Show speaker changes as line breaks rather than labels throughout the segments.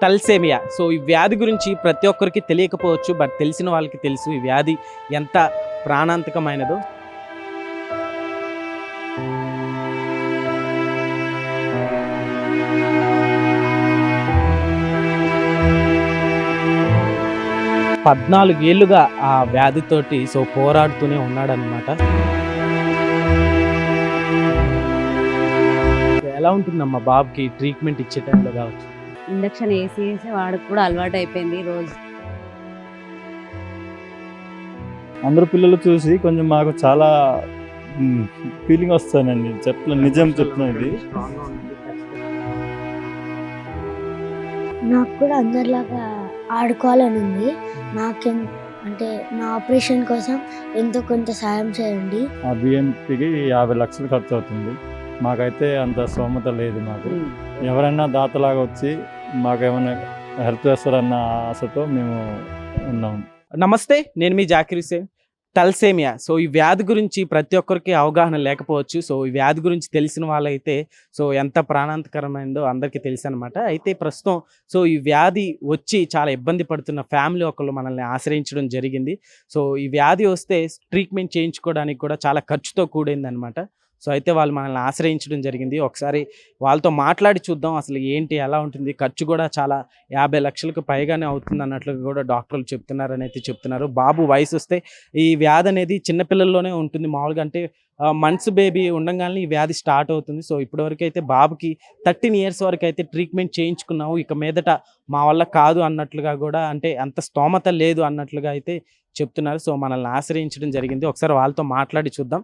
Thalassemia. So ఈ వ్యాధి గురించి ప్రతి ఒక్కరికి తెలియకపోవచ్చు. బట్ తెలిసిన వాళ్ళకి తెలుసు ఈ వ్యాధి ఎంత ప్రాణాంతకమైనదో. పద్నాలుగేళ్లుగా ఆ వ్యాధితోటి పోరాడుతూనే ఉన్నాడనమాట. ఎలా ఉంటుందమ్మా బాబుకి ట్రీట్మెంట్ ఇచ్చే టైంలో కావచ్చు?
ఇంజక్షన్ వేసి వాడికి కూడా అలవాటు అయిపోయింది రోజు.
అందరు పిల్లలు చూసి కొంచెం మాకు చాలా ఫీలింగ్ వస్తానండి. నిజం చెప్తున్నాను. ఇది
నాకు కూడా అందరిలాగా ఆడుకోవాలని ఉంది. అంటే నా ఆపరేషన్ కోసం ఎంతో కొంత సాయం చేయండి.
ఆ బిఎంపికి 50 లక్షలు ఖర్చు అవుతుంది. మాకైతే అంత స్తోమత లేదు. మాకు ఎవరైనా దాతలాగా వచ్చి మాకేమైనా హెల్ప్ చేస్తారన్న ఆశతో మేము ఉన్నాం.
నమస్తే, నేను మీ జాకిర్ హుసేన్. తలసేమియా. ఈ వ్యాధి గురించి ప్రతి ఒక్కరికి అవగాహన లేకపోవచ్చు. ఈ వ్యాధి గురించి తెలిసిన వాళ్ళైతే ఎంత ప్రాణాంతకరమైందో అందరికీ తెలుసు అనమాట. అయితే ప్రస్తుతం ఈ వ్యాధి వచ్చి చాలా ఇబ్బంది పడుతున్న ఫ్యామిలీ ఒకళ్ళు మనల్ని ఆశ్రయించడం జరిగింది. ఈ వ్యాధి వస్తే ట్రీట్మెంట్ చేయించుకోవడానికి కూడా చాలా ఖర్చుతో కూడింది అనమాట. అయితే వాళ్ళు మనల్ని ఆశ్రయించడం జరిగింది. ఒకసారి వాళ్ళతో మాట్లాడి చూద్దాం అసలు ఏంటి, ఎలా ఉంటుంది. ఖర్చు కూడా చాలా 50 లక్షలకు పైగానే అవుతుంది అన్నట్లుగా కూడా డాక్టర్లు చెప్తున్నారని అయితే చెప్తున్నారు. బాబు వయసు వస్తే ఈ వ్యాధి అనేది చిన్నపిల్లల్లోనే ఉంటుంది. మామూలుగా అంటే మంత్స్ బేబీ ఉండగానే ఈ వ్యాధి స్టార్ట్ అవుతుంది. ఇప్పటివరకు అయితే బాబుకి 13 ఇయర్స్ వరకు అయితే ట్రీట్మెంట్ చేయించుకున్నాము. ఇక మీదట మా వల్ల కాదు అన్నట్లుగా కూడా, అంటే అంత స్తోమత లేదు అన్నట్లుగా అయితే చెప్తున్నారు. మనల్ని ఆశ్రయించడం జరిగింది. ఒకసారి వాళ్ళతో మాట్లాడి చూద్దాం.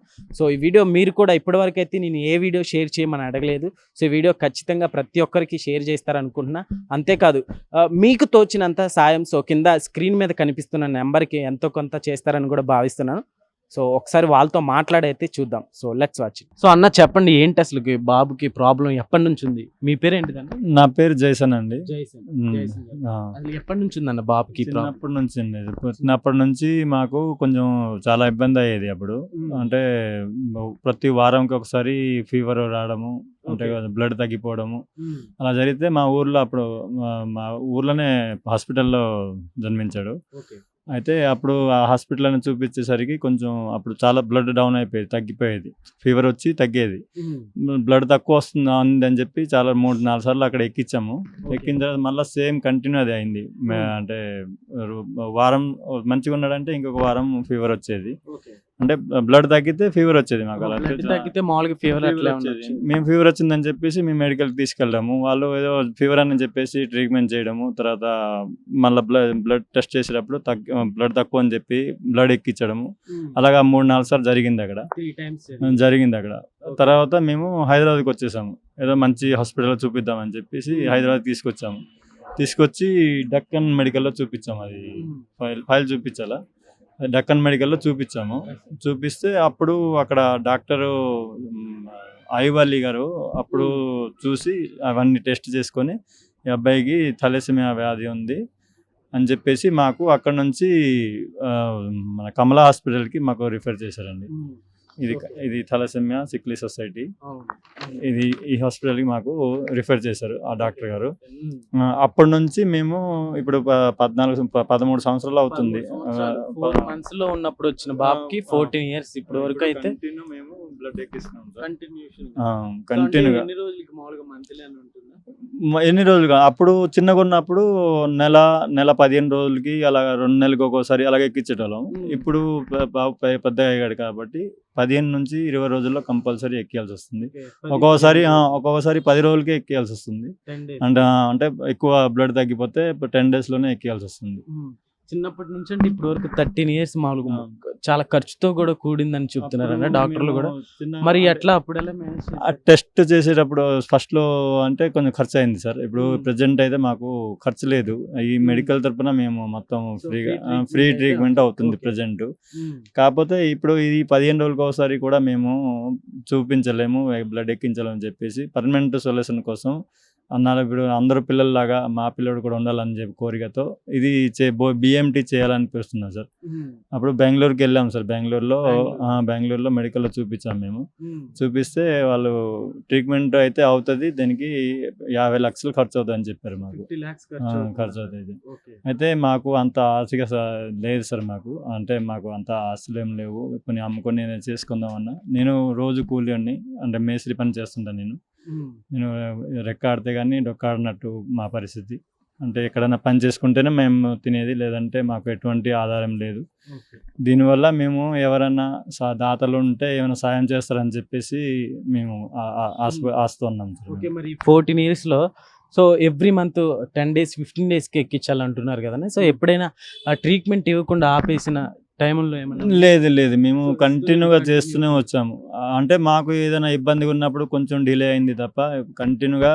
ఈ వీడియో మీరు కూడా ఇప్పటివరకు అయితే నేను ఏ వీడియో షేర్ చేయమని అడగలేదు. ఈ వీడియో ఖచ్చితంగా ప్రతి ఒక్కరికి షేర్ చేస్తారనుకుంటున్నా. అంతేకాదు మీకు తోచినంత సాయం కింద స్క్రీన్ మీద కనిపిస్తున్న నెంబర్కి ఎంతో కొంత చేస్తారని కూడా భావిస్తున్నాను. ఒకసారి వాళ్ళతో మాట్లాడైతే చూద్దాం. Let's watch. అన్న చెప్పండి, ఏంటి అసలు బాబుకి ప్రాబ్లం ఎప్పటి నుంచి ఉంది? మీ పేరు ఏంటిదన్న?
నా పేరు జైసన్ అండి.
అసలు ఎప్పటి నుంచి ఉందన్న బాబుకి?
చిన్నప్పటి నుంచి అండి. చిన్నప్పటి నుంచి మాకు కొంచెం చాలా ఇబ్బంది అయ్యేది. అప్పుడు అంటే ప్రతి వారంకి ఒకసారి ఫీవర్ రావడము, అంటే బ్లడ్ తగ్గిపోవడము అలా జరిగితే మా ఊర్లో, అప్పుడు మా ఊర్లోనే హాస్పిటల్లో జన్మించాడు. అయితే అప్పుడు ఆ హాస్పిటల్ని చూపించేసరికి కొంచెం అప్పుడు చాలా బ్లడ్ డౌన్ అయిపోయేది, తగ్గిపోయేది. ఫీవర్ వచ్చి తగ్గేది. బ్లడ్ తక్కువ వస్తుంది అని చెప్పి చాలా 3-4 సార్లు అక్కడ ఎక్కించాము. ఎక్కిన తర్వాత మళ్ళీ సేమ్ కంటిన్యూ అది అయింది. అంటే వారం మంచిగా ఉన్నాడంటే ఇంకొక వారం ఫీవర్ వచ్చేది. అంటే బ్లడ్ తగ్గితే ఫీవర్ వచ్చేది. మాకు అలా
తగ్గితే మామూలుగా ఫీవర్
వచ్చేది. మేము ఫీవర్ వచ్చిందని చెప్పేసి మేము మెడికల్కి తీసుకెళ్ళాము. వాళ్ళు ఏదో ఫీవర్ అని చెప్పేసి ట్రీట్మెంట్ చేయడము, తర్వాత మళ్ళీ బ్లడ్ టెస్ట్ చేసేటప్పుడు బ్లడ్ తక్కువ అని చెప్పి బ్లడ్ ఎక్కించడము, అలాగా 3-4 సార్లు జరిగింది అక్కడ. తర్వాత మేము హైదరాబాద్కి వచ్చేసాము. ఏదో మంచి హాస్పిటల్లో చూపిద్దామని చెప్పేసి హైదరాబాద్ తీసుకొచ్చి డక్కన్ మెడికల్లో చూపించాము. అది ఫైల్ చూపించాలా, డక్కన్ మెడికల్లో చూపిస్తే అప్పుడు అక్కడ డాక్టరు ఐవల్లి గారు అప్పుడు చూసి అవన్నీ టెస్ట్ చేసుకొని ఈ అబ్బాయికి తలసేమియా వ్యాధి ఉంది అని చెప్పేసి మాకు అక్కడ నుంచి మన కమలా హాస్పిటల్కి మాకు రిఫర్ చేశారండి. ఇది తలసేమియా సిక్లీ సొసైటీ. ఈ హాస్పిటల్కి మాకు రిఫర్ చేశారు ఆ డాక్టర్ గారు. అప్పటి నుంచి మేము ఇప్పుడు 13 సంవత్సరాలు అవుతుంది.
4 months లో ఉన్నప్పుడు వచ్చిన బాబుకి 14 years ఇప్పటి వరకు అయితే
మేము బ్లడ్ ఎక్కిస్తున్నాం.
కంటిన్యూగా
ఎన్ని రోజులుగా అప్పుడు చిన్నగా ఉన్నప్పుడు నెల 15 రోజులకి అలా 2 నెలలకు ఒక్కోసారి అలాగే ఎక్కించేటోళ్ళం. ఇప్పుడు బాబు పెద్దగా అయ్యాడు కాబట్టి 15 నుంచి 20 రోజుల్లో కంపల్సరీ ఎక్కియాల్సి వస్తుంది. ఒక్కొక్కసారి 10 రోజులకే ఎక్కియాల్సి వస్తుంది. అంటే ఎక్కువ బ్లడ్ తగ్గిపోతే 10 days లోనే ఎక్కియాల్సి వస్తుంది.
చిన్నప్పటి నుంచి అంటే ఇప్పటి వరకు 13 years మామూలుగా చాలా ఖర్చుతో కూడా కూడిందని చెప్తున్నారన్న డాక్టర్లు కూడా. మరి ఎట్లా అప్పుడెలా
టెస్ట్ చేసేటప్పుడు ఫస్ట్ లో అంటే కొంచెం ఖర్చు అయింది సార్. ఇప్పుడు ప్రెసెంట్ అయితే మాకు ఖర్చు లేదు. ఈ మెడికల్ తరపున మేము మొత్తం ఫ్రీ ట్రీట్మెంట్ అవుతుంది ప్రెసెంట్. కాకపోతే ఇప్పుడు ఇది 15 రోజులకు ఒకసారి కూడా మేము చూపించలేము, బ్లడ్ ఎక్కించలేము అని చెప్పేసి పర్మనెంట్ సొల్యూషన్ కోసం అన్నారు ఇప్పుడు అందరూ పిల్లల్లాగా మా పిల్లడు కూడా ఉండాలని చెప్పి కోరికతో ఇది బిఎంటీ చేయాలనిపిస్తున్నాం సార్. అప్పుడు బెంగళూరుకి వెళ్ళాం సార్. బెంగళూరులో మెడికల్లో చూపించాం మేము. చూపిస్తే వాళ్ళు ట్రీట్మెంట్ అయితే అవుతుంది, దీనికి 50 లక్షలు ఖర్చు అవుతుంది అని చెప్పారు మాకు. ఖర్చు అవుతుంది. అయితే మాకు అంత ఆశగా లేదు సార్. మాకు అంత ఆస్తులు ఏం లేవు. కొన్ని అమ్ముకొని నేను చేసుకుందామన్నా. నేను రోజు కూలీని, అంటే మేస్త్రి పని చేస్తుంటాను. నేను రెక్క ఆడితే కానీ డొక్క ఆడినట్టు మా పరిస్థితి. అంటే ఎక్కడైనా పని చేసుకుంటేనే మేము తినేది, లేదంటే మాకు ఎటువంటి ఆధారం లేదు. దీనివల్ల మేము ఎవరైనా దాతలు ఉంటే ఏమైనా సాయం చేస్తారని చెప్పేసి మేము ఆస్తున్నాం సార్.
ఓకే, మరి 14 yearsలో సో ఎవ్రీ మంత్ 10 days 15 daysకి ఎక్కించాలంటున్నారు కదండి. సో ఎప్పుడైనా ఆ ట్రీట్మెంట్ ఇవ్వకుండా ఆపేసిన టైంలో ఏమన్నా?
లేదు, మేము కంటిన్యూగా చేస్తూనే వచ్చాము. అంటే మాకు ఏదైనా ఇబ్బందిగా ఉన్నప్పుడు కొంచెం డిలే అయింది తప్ప కంటిన్యూగా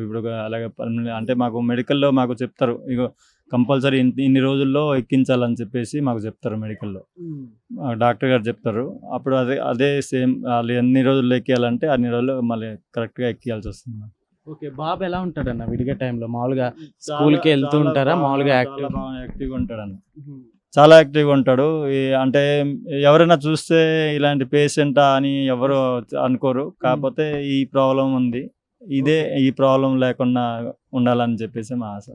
ఇప్పుడు అలాగే అంటే మాకు మెడికల్లో మాకు చెప్తారు, ఇగో కంపల్సరీ ఇన్ని రోజుల్లో ఎక్కించాలని చెప్పేసి మాకు చెప్తారు. మెడికల్లో డాక్టర్ గారు చెప్తారు. అప్పుడు అదే సేమ్ వాళ్ళు ఎన్ని రోజుల్లో ఎక్కియాలంటే అన్ని రోజులు మళ్ళీ కరెక్ట్గా ఎక్కియాల్సి వస్తుంది.
ఓకే, బాబు ఎలా ఉంటాడన్న విడిగా టైంలో? మామూలుగా స్కూల్కి వెళ్తూ ఉంటారా? మామూలుగా
యాక్టివ్గా ఉంటాడన్న, చాలా యాక్టివ్గా ఉంటాడు. అంటే ఎవరైనా చూస్తే ఇలాంటి పేషెంటా అని ఎవరు అనుకోరు. కాకపోతే ఈ ప్రాబ్లం ఉంది, ఈ ప్రాబ్లం లేకుండా ఉండాలని చెప్పేసి మా ఆశ.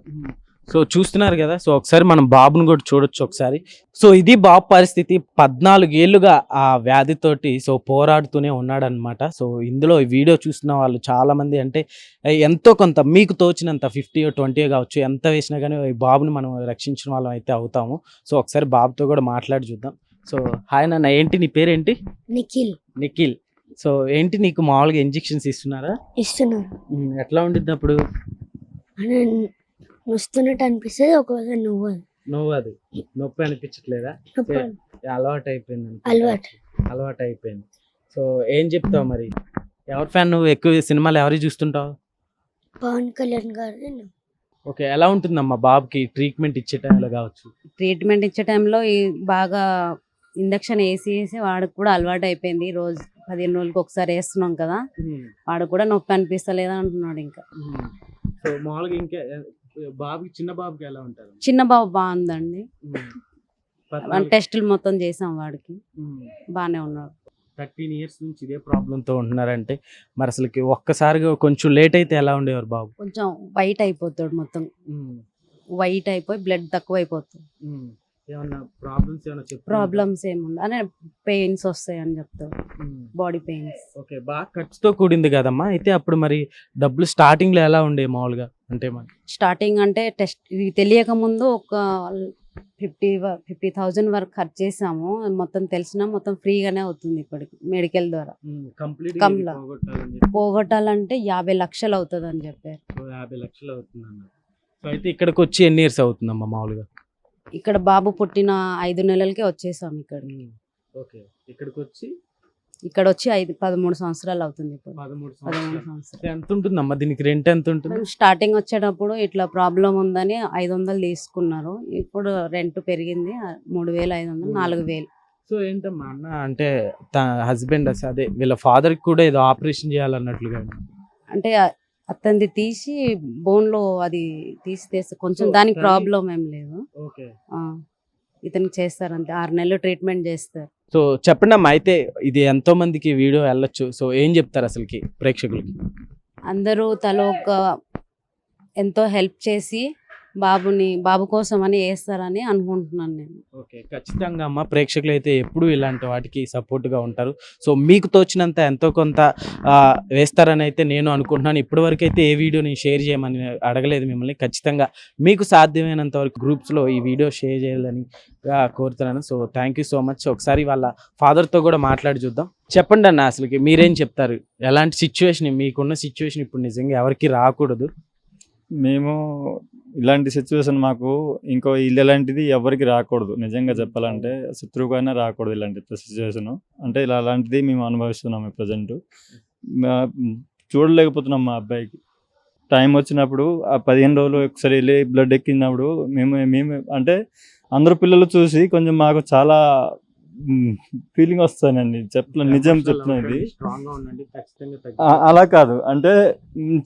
సో చూస్తున్నారు కదా, సో ఒకసారి మనం బాబుని కూడా చూడొచ్చు ఒకసారి. సో ఇది బాబు పరిస్థితి. 14 ఏళ్ళుగా ఆ వ్యాధితోటి సో పోరాడుతూనే ఉన్నాడనమాట. సో ఇందులో ఈ వీడియో చూస్తున్న వాళ్ళు చాలా మంది, అంటే ఎంతో కొంత మీకు తోచినంత 50 or 20 కావచ్చు, ఎంత వేసినా కానీ ఈ బాబుని మనం రక్షించిన వాళ్ళం అయితే అవుతాము. సో ఒకసారి బాబుతో కూడా మాట్లాడి చూద్దాం. సో హాయ్ నాన్న, ఏంటి నీ పేరేంటి? నిఖిల్. సో ఏంటి నీకు మామూలుగా ఇంజెక్షన్స్ ఇస్తున్నారా?
ఇస్తున్నారు.
ఎట్లా ఉండిద్ది అప్పుడు?
వస్తున్నట్టు అనిపిస్తుంది, ఒకవేళ నువ్వు
అది నొప్పి అనిపించట్లేదా? అలవాటు అయిపోయింది. అలవాటు అయిపోయింది. సో ఏం చెప్తావు మరి? ఎవరి ఫ్యాన్ నువ్వు? ఎక్కువ సినిమాలు ఎవరి చూస్తుంటావు?
పవన్ కళ్యాణ్ గారు.
ఓకే, ఎలా ఉంటుందమ్మా బాబుకి ట్రీట్మెంట్ ఇచ్చే టైంలో కావచ్చు?
ట్రీట్మెంట్ ఇచ్చే టైంలో బాగా ఇంజక్షన్ వేసి వాడికి కూడా అలవాటు అయిపోయింది. రోజు 15 రోజులకి ఒకసారి వేస్తున్నాం కదా, వాడు కూడా నొప్పి అనిపిస్తలేదా అంటున్నాడు. ఇంకా
సో మామూలుగా ఇంకా బాబుకి, చిన్న బాబుకి ఎలా ఉంటారు?
చిన్న బాబు బాగుందండి. టెస్టులు మొత్తం చేసాం, వాడికి బాగానే ఉన్నాడు.
13 years నుంచి ఇదే ప్రాబ్లంతో ఉంటున్నారంటే మరి అసలుకి ఒక్కసారిగా కొంచెం లేట్ అయితే ఎలా ఉండేవారు బాబు?
కొంచెం వైట్ అయిపోతాడు, మొత్తం వైట్ అయిపోయి బ్లడ్ తక్కువ అయిపోతుంది.
ఏమన్నా
ప్రాబ్లమ్స్ ఏముంది అనే పెయిన్స్ వస్తాయి అని చెప్తారు, బాడీ పెయిన్స్.
ఓకే, బాగా ఖర్చుతో కూడింది కదమ్మా. అయితే అప్పుడు మరి డబ్బులు స్టార్టింగ్ లో ఎలా ఉండే మామూలుగా? అంటే
స్టార్టింగ్ అంటే టెస్ట్ ఇది తెలియక ముందు ఒక 50,000 వరకు ఖర్చు చేసాము. మొత్తం మొత్తం ఫ్రీగానే అవుతుంది ఇప్పటికి మెడికల్ ద్వారా. పోగొట్టాలంటే 50 లక్షలు అవుతుంది అని చెప్పారు.
50 లక్షలు అవుతుంది అన్న. సో అయితే ఇక్కడికి వచ్చి ఎన్ని ఇయర్స్ అవుతుందమ్మా మామూలుగా?
ఇక్కడ బాబు పుట్టిన 5 నెలలకే వచ్చేసాం ఇక్కడికి.
ఓకే, ఇక్కడికి వచ్చి
13 సంవత్సరాలు అవుతుంది.
13 సంవత్సరాలు. ఎంత ఉంటుందమ్మా దీనికి రెంట్? ఎంత ఉంటుంది?
స్టార్టింగ్ వచ్చేటప్పుడు ఇట్లా ప్రాబ్లం ఉందని 500 తీసుకున్నారు. ఇప్పుడు రెంట్ పెరిగింది 3,500, 4,000.
సో ఏంటమ్మా అన్న, అంటే హస్బెండ్ అదే వీళ్ళ ఫాదర్ కి కూడా ఏదో ఆపరేషన్ చేయాలన్నట్లుగా,
అంటే అతనిది తీసి బోన్ లో అది తీసి కొంచెం దానికి ప్రాబ్లం ఏం లేదు. ఇతనికి చేస్తారు అంతే, 6 నెలలు ట్రీట్మెంట్ చేస్తారు.
సో చెప్పండి అమ్మా, అయితే ఇది ఎంతో మందికి వీడియో వెళ్ళొచ్చు. సో ఏం చెప్తారు అసలుకి ప్రేక్షకులకి?
అందరూ ఎంతో హెల్ప్ చేసి బాబు కోసం అని వేస్తారని అనుకుంటున్నాను నేను.
ఓకే, ఖచ్చితంగా అమ్మ, ప్రేక్షకులు అయితే ఎప్పుడు ఇలాంటి వాటికి సపోర్ట్గా ఉంటారు. సో మీకు తోచినంత ఎంతో కొంత వేస్తారని అయితే నేను అనుకుంటున్నాను. ఇప్పటివరకు అయితే ఏ వీడియో నేను షేర్ చేయమని అడగలేదు మిమ్మల్ని. ఖచ్చితంగా మీకు సాధ్యమైనంత వరకు గ్రూప్స్లో ఈ వీడియో షేర్ చేయాలని కోరుతున్నాను. So thank you so much. ఒకసారి వాళ్ళ ఫాదర్తో కూడా మాట్లాడి చూద్దాం. చెప్పండి అన్న, అసలుకి మీరేం చెప్తారు? ఎలాంటి సిచ్యువేషన్, మీకున్న సిచ్యువేషన్ ఇప్పుడు నిజంగా ఎవరికి రాకూడదు.
మేము ఇలాంటి సిచ్యువేషన్ మాకు ఇంకో ఇల్లు ఎలాంటిది ఎవరికి రాకూడదు. నిజంగా చెప్పాలంటే శత్రువుకైనా రాకూడదు ఇలాంటి సిచ్యువేషన్. అంటే అలాంటిది మేము అనుభవిస్తున్నాము ప్రజెంట్. చూడలేకపోతున్నాం మా అబ్బాయికి. టైం వచ్చినప్పుడు ఆ 15 రోజులు ఒకసారి వెళ్ళి బ్లడ్ ఎక్కినప్పుడు మేము అంటే అందరూ పిల్లలు చూసి కొంచెం మాకు చాలా ఫీలింగ్ వస్తానండి నిజం చెప్తున్నది.
స్ట్రాంగ్ గా ఉండండి, ఖచ్చితంగా
అలా కాదు అంటే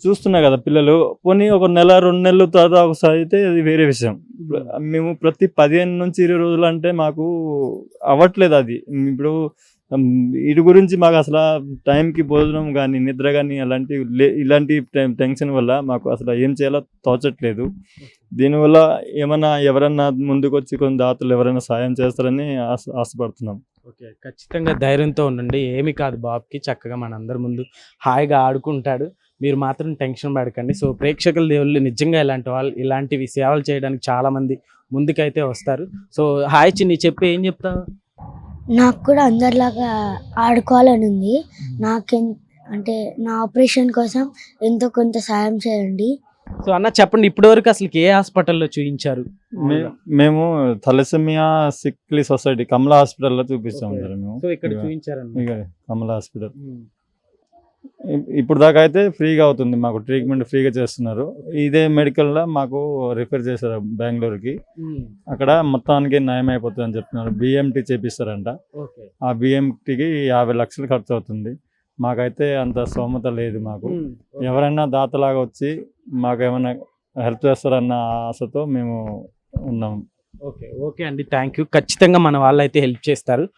చూస్తున్నా కదా పిల్లలు పోనీ ఒక నెల 2 నెలలు తర్వాత ఒకసారి అయితే అది వేరే విషయం. మేము ప్రతి 15 నుంచి 20 రోజులు అంటే మాకు అవ్వట్లేదు అది. ఇప్పుడు వీటి గురించి మాకు అసలు టైంకి భోజనం కానీ నిద్ర కానీ ఇలాంటి టెన్షన్ వల్ల మాకు అసలు ఏం చేయాలో తోచట్లేదు. దీనివల్ల ఏమన్నా ఎవరన్నా ముందుకు వచ్చి కొన్ని దాతలు ఎవరైనా సాయం చేస్తారని ఆశపడుతున్నాం.
ఓకే, ఖచ్చితంగా ధైర్యంతో ఉండండి, ఏమి కాదు బాబుకి, చక్కగా మనందరి ముందు హాయిగా ఆడుకుంటాడు. మీరు మాత్రం టెన్షన్ పడకండి. సో ప్రేక్షకుల దేవుళ్ళు నిజంగా ఇలాంటివి సేవలు చేయడానికి చాలా మంది ముందుకైతే వస్తారు. సో హాయ్ చిన్ని, చెప్పి ఏం చెప్తావు?
నాకు కూడా అందరిలాగా ఆడుకోవాలని ఉంది. అంటే నా ఆపరేషన్ కోసం ఎంతో కొంత సాయం చేయండి.
సో అన్న చెప్పండి, ఇప్పటివరకు అసలు ఏ హాస్పిటల్లో చూపించారు?
మేము థాలసీమియా సిక్లీ సొసైటీ కమలా హాస్పిటల్లో చూపిస్తాం
Okay.
సార్ మేము.
సో ఇక్కడ చూపించారన్న.
ఇక కమలా హాస్పిటల్ ఇప్పుడు దాకా అయితే ఫ్రీగా అవుతుంది, మాకు ట్రీట్మెంట్ ఫ్రీగా చేస్తున్నారు. ఇదే మెడికల్లో మాకు రిఫర్ చేశారు బెంగళూరుకి. అక్కడ మొత్తానికి నయం అయిపోతుంది అని చెప్తున్నారు. బిఎంటీ చేపిస్తారంట.
ఓకే.
ఆ బిఎంటీకి 50 లక్షలు ఖర్చు అవుతుంది. మాకైతే అంత స్తోమత లేదు. మాకు ఎవరైనా దాతలాగా వచ్చి మాకు ఏమైనా హెల్ప్ చేస్తారన్న ఆశతో మేము ఉన్నాం.
ఓకే ఓకే అండి, థ్యాంక్ యూ. ఖచ్చితంగా మన వాళ్ళు అయితే హెల్ప్ చేస్తారు.